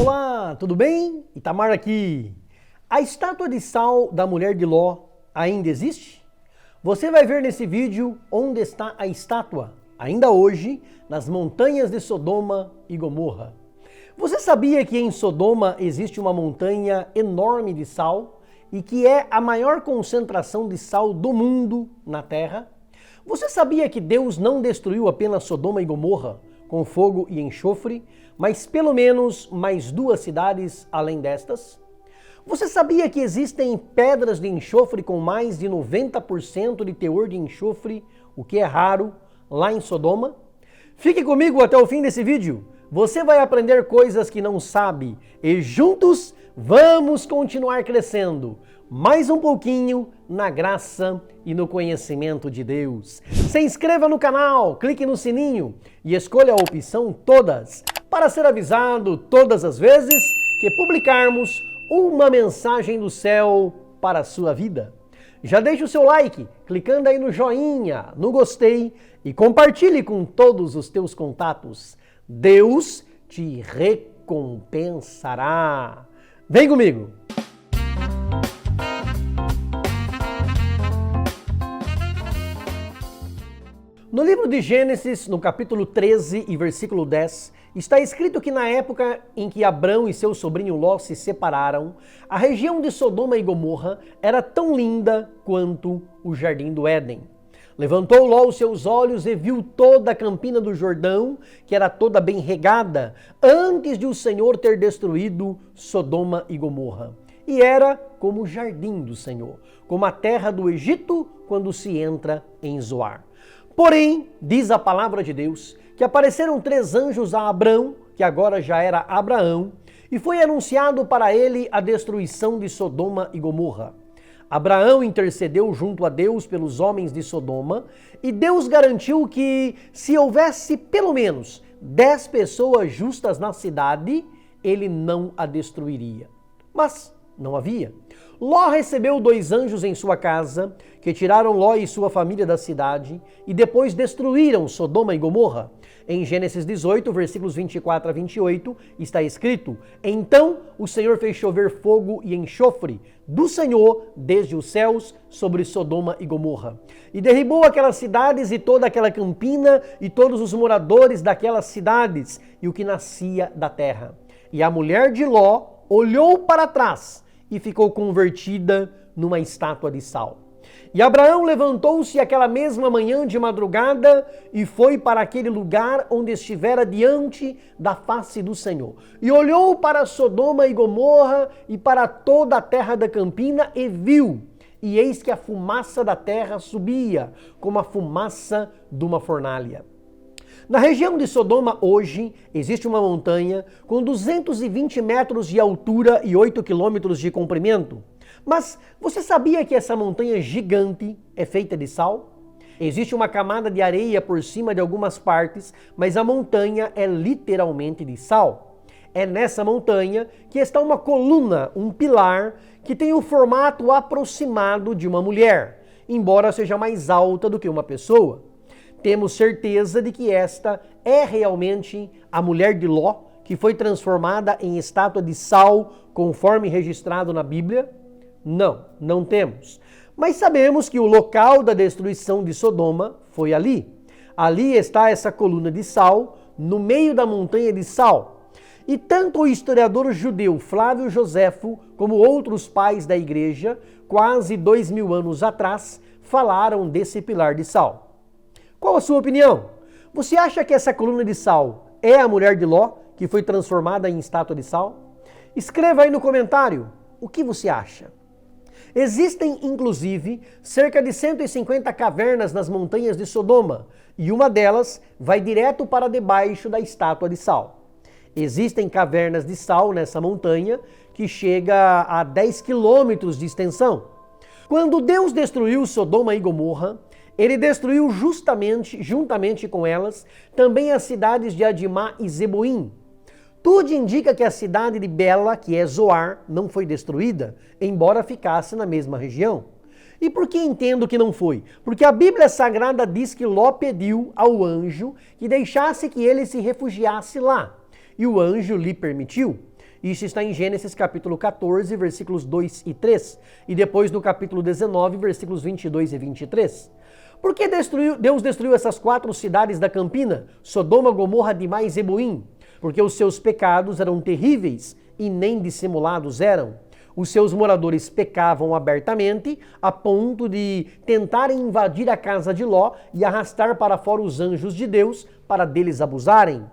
Olá, tudo bem? Itamar aqui. A estátua de sal da mulher de Ló ainda existe? Você vai ver nesse vídeo onde está a estátua, ainda hoje, nas montanhas de Sodoma e Gomorra. Você sabia que em Sodoma existe uma montanha enorme de sal e que é a maior concentração de sal do mundo na Terra? Você sabia que Deus não destruiu apenas Sodoma e Gomorra com fogo e enxofre, mas pelo menos mais duas cidades além destas? Você sabia que existem pedras de enxofre com mais de 90% de teor de enxofre, o que é raro, lá em Sodoma? Fique comigo até o fim desse vídeo. Você vai aprender coisas que não sabe e juntos vamos continuar crescendo mais um pouquinho na graça e no conhecimento de Deus. Se inscreva no canal, clique no sininho e escolha a opção Todas para ser avisado todas as vezes que publicarmos uma mensagem do céu para a sua vida. Já deixe o seu like, clicando aí no joinha, no gostei e compartilhe com todos os teus contatos. Deus te recompensará. Vem comigo! No livro de Gênesis, no capítulo 13 e versículo 10, está escrito que na época em que Abrão e seu sobrinho Ló se separaram, a região de Sodoma e Gomorra era tão linda quanto o jardim do Éden. Levantou Ló os seus olhos e viu toda a campina do Jordão, que era toda bem regada, antes de o Senhor ter destruído Sodoma e Gomorra. E era como o jardim do Senhor, como a terra do Egito quando se entra em Zoar. Porém, diz a palavra de Deus, que apareceram 3 anjos a Abrão, que agora já era Abraão, e foi anunciado para ele a destruição de Sodoma e Gomorra. Abraão intercedeu junto a Deus pelos homens de Sodoma, e Deus garantiu que, se houvesse pelo menos 10 pessoas justas na cidade, ele não a destruiria. Mas não havia. Ló recebeu 2 anjos em sua casa, que tiraram Ló e sua família da cidade e depois destruíram Sodoma e Gomorra. Em Gênesis 18, versículos 24 a 28, está escrito: Então o Senhor fez chover fogo e enxofre do Senhor desde os céus sobre Sodoma e Gomorra. E derribou aquelas cidades e toda aquela campina e todos os moradores daquelas cidades e o que nascia da terra. E a mulher de Ló olhou para trás e ficou convertida numa estátua de sal. E Abraão levantou-se aquela mesma manhã de madrugada e foi para aquele lugar onde estivera diante da face do Senhor. E olhou para Sodoma e Gomorra e para toda a terra da campina e viu. E eis que a fumaça da terra subia, como a fumaça de uma fornalha. Na região de Sodoma, hoje, existe uma montanha com 220 metros de altura e 8 quilômetros de comprimento. Mas você sabia que essa montanha gigante é feita de sal? Existe uma camada de areia por cima de algumas partes, mas a montanha é literalmente de sal. É nessa montanha que está uma coluna, um pilar, que tem o formato aproximado de uma mulher, embora seja mais alta do que uma pessoa. Temos certeza de que esta é realmente a mulher de Ló, que foi transformada em estátua de sal, conforme registrado na Bíblia? Não, não temos. Mas sabemos que o local da destruição de Sodoma foi ali. Ali está essa coluna de sal, no meio da montanha de sal. E tanto o historiador judeu Flávio Joséfo, como outros pais da igreja, quase 2000 anos atrás, falaram desse pilar de sal. Qual a sua opinião? Você acha que essa coluna de sal é a mulher de Ló, que foi transformada em estátua de sal? Escreva aí no comentário o que você acha. Existem, inclusive, cerca de 150 cavernas nas montanhas de Sodoma, e uma delas vai direto para debaixo da estátua de sal. Existem cavernas de sal nessa montanha que chega a 10 quilômetros de extensão. Quando Deus destruiu Sodoma e Gomorra, ele destruiu juntamente com elas, também as cidades de Adimá e Zeboim. Tudo indica que a cidade de Bela, que é Zoar, não foi destruída, embora ficasse na mesma região. E por que entendo que não foi? Porque a Bíblia Sagrada diz que Ló pediu ao anjo que deixasse que ele se refugiasse lá. E o anjo lhe permitiu. Isso está em Gênesis capítulo 14, versículos 2 e 3, e depois no capítulo 19, versículos 22 e 23. Por que Deus destruiu essas 4 cidades da Campina, Sodoma, Gomorra, Adimá e Zeboim? Porque os seus pecados eram terríveis e nem dissimulados eram. Os seus moradores pecavam abertamente, a ponto de tentarem invadir a casa de Ló e arrastar para fora os anjos de Deus para deles abusarem.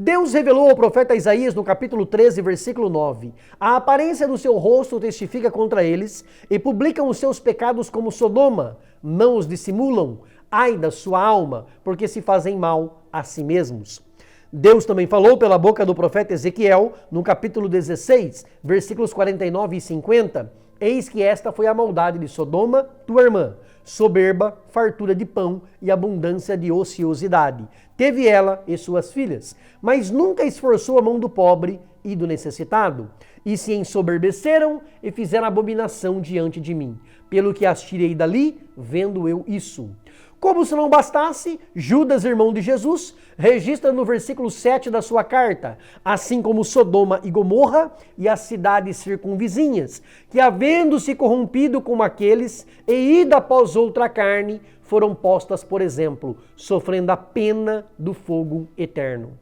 Deus revelou ao profeta Isaías no capítulo 13, versículo 9: a aparência do seu rosto testifica contra eles e publicam os seus pecados como Sodoma, não os dissimulam. Ai da sua alma, porque se fazem mal a si mesmos. Deus também falou pela boca do profeta Ezequiel, no capítulo 16, versículos 49 e 50, eis que esta foi a maldade de Sodoma, tua irmã, soberba, fartura de pão e abundância de ociosidade. Teve ela e suas filhas, mas nunca esforçou a mão do pobre e do necessitado. E se ensoberbeceram e fizeram abominação diante de mim, pelo que as tirei dali, vendo eu isso. Como se não bastasse, Judas, irmão de Jesus, registra no versículo 7 da sua carta, assim como Sodoma e Gomorra e as cidades circunvizinhas, que havendo-se corrompido como aqueles e ida após outra carne, foram postas, por exemplo, sofrendo a pena do fogo eterno.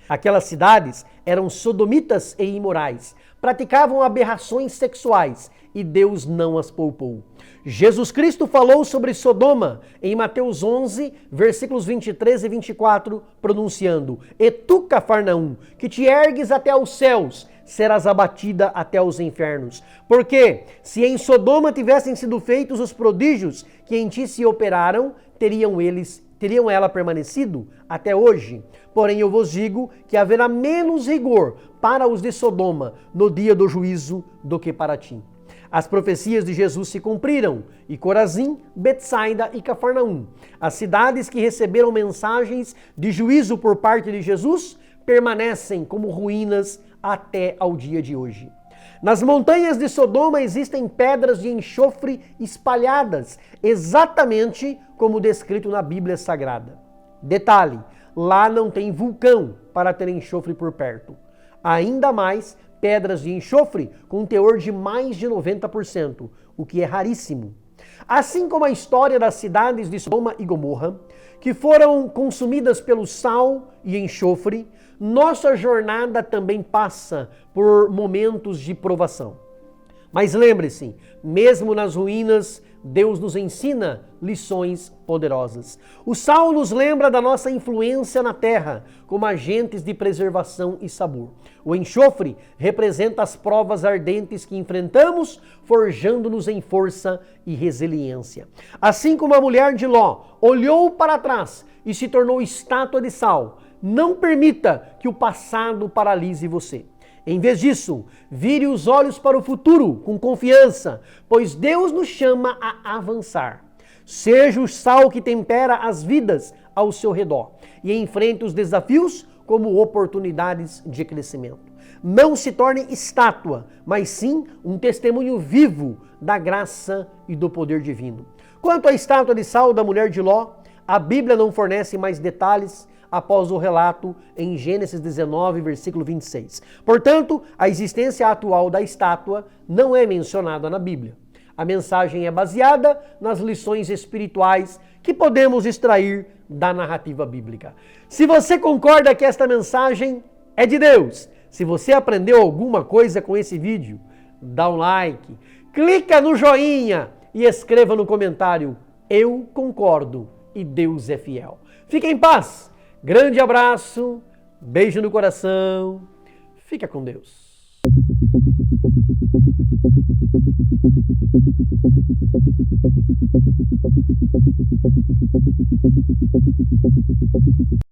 Aquelas cidades eram sodomitas e imorais, praticavam aberrações sexuais e Deus não as poupou. Jesus Cristo falou sobre Sodoma em Mateus 11, versículos 23 e 24, pronunciando: E tu, Cafarnaum, que te ergues até os céus, serás abatida até os infernos. Porque se em Sodoma tivessem sido feitos os prodígios que em ti se operaram, teriam ela permanecido até hoje. Porém eu vos digo que haverá menos rigor para os de Sodoma no dia do juízo do que para ti. As profecias de Jesus se cumpriram, e Corazim, Betsaida e Cafarnaum, as cidades que receberam mensagens de juízo por parte de Jesus, permanecem como ruínas até ao dia de hoje. Nas montanhas de Sodoma existem pedras de enxofre espalhadas, exatamente como descrito na Bíblia Sagrada. Detalhe, lá não tem vulcão para ter enxofre por perto. Ainda mais, pedras de enxofre com teor de mais de 90%, o que é raríssimo. Assim como a história das cidades de Sodoma e Gomorra, que foram consumidas pelo sal e enxofre, nossa jornada também passa por momentos de provação. Mas lembre-se, mesmo nas ruínas, Deus nos ensina lições poderosas. O sal nos lembra da nossa influência na terra, como agentes de preservação e sabor. O enxofre representa as provas ardentes que enfrentamos, forjando-nos em força e resiliência. Assim como a mulher de Ló olhou para trás e se tornou estátua de sal, não permita que o passado paralise você. Em vez disso, vire os olhos para o futuro com confiança, pois Deus nos chama a avançar. Seja o sal que tempera as vidas ao seu redor e enfrente os desafios como oportunidades de crescimento. Não se torne estátua, mas sim um testemunho vivo da graça e do poder divino. Quanto à estátua de sal da mulher de Ló, a Bíblia não fornece mais detalhes após o relato em Gênesis 19, versículo 26. Portanto, a existência atual da estátua não é mencionada na Bíblia. A mensagem é baseada nas lições espirituais que podemos extrair da narrativa bíblica. Se você concorda que esta mensagem é de Deus, se você aprendeu alguma coisa com esse vídeo, dá um like, clica no joinha e escreva no comentário: eu concordo e Deus é fiel. Fique em paz. Grande abraço, beijo no coração, fica com Deus.